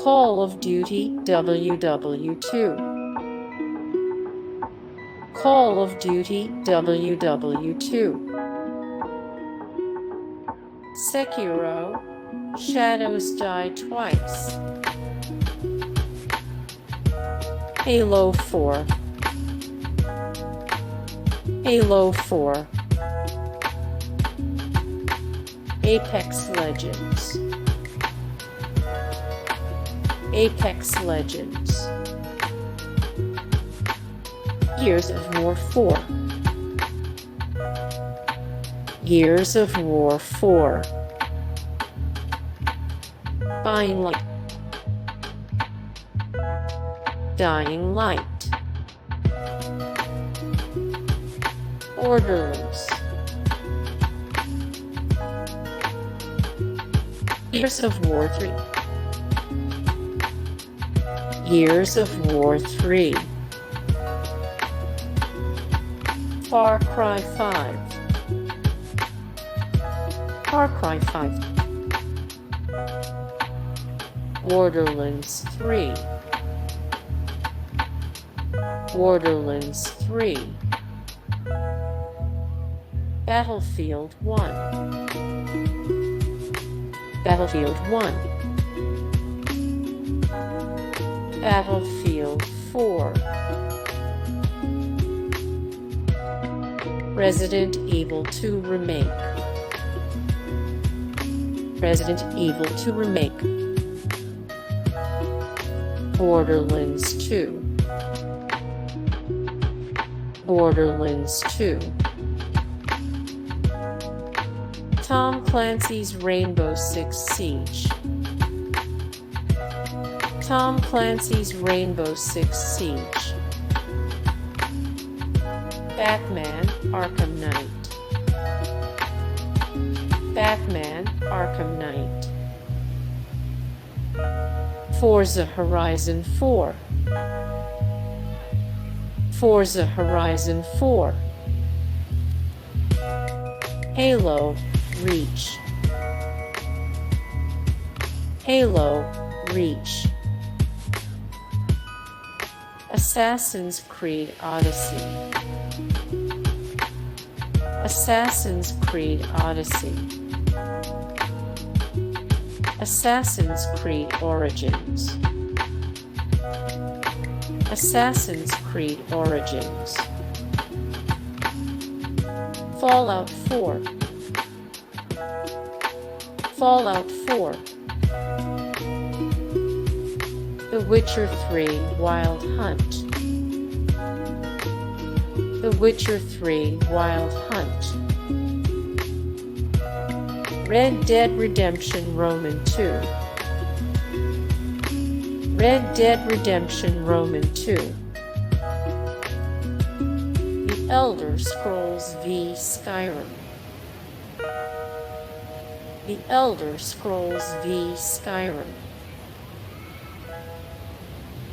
Call of Duty WW2. Call of Duty WW2. Sekiro, Shadows Die Twice. Halo 4. Halo 4. Apex Legends. Apex Legends. Gears of War 4. Gears of War 4. Dying Light. Dying Light. Borderlands. Gears of War 3. Gears of War 3. Far Cry 5. Far Cry 5. Borderlands 3. Borderlands 3. Battlefield 1. Battlefield 1. Battlefield 4. Resident Evil 2 Remake. Resident Evil 2 Remake. Borderlands 2. Borderlands 2. Tom Clancy's Rainbow Six Siege. Tom Clancy's Rainbow Six Siege. Batman Arkham Knight. Batman Arkham Knight. Forza Horizon 4. Forza Horizon 4. Halo Reach. Halo Reach. Assassin's Creed Odyssey. Assassin's Creed Odyssey. Assassin's Creed Origins. Assassin's Creed Origins. Fallout 4. Fallout 4. The Witcher 3 Wild Hunt. The Witcher 3 Wild Hunt. Red Dead Redemption Roman 2. Red Dead Redemption Roman 2. The Elder Scrolls V Skyrim. The Elder Scrolls V Skyrim.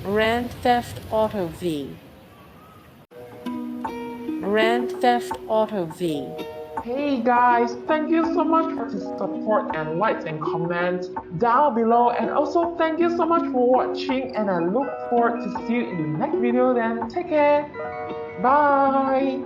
Grand Theft Auto V. Grand Theft Auto V. Hey guys, thank you so much for the support and likes and comments down below, and also thank you so much for watching, and I look forward to see you in the next video. Then take care. Bye.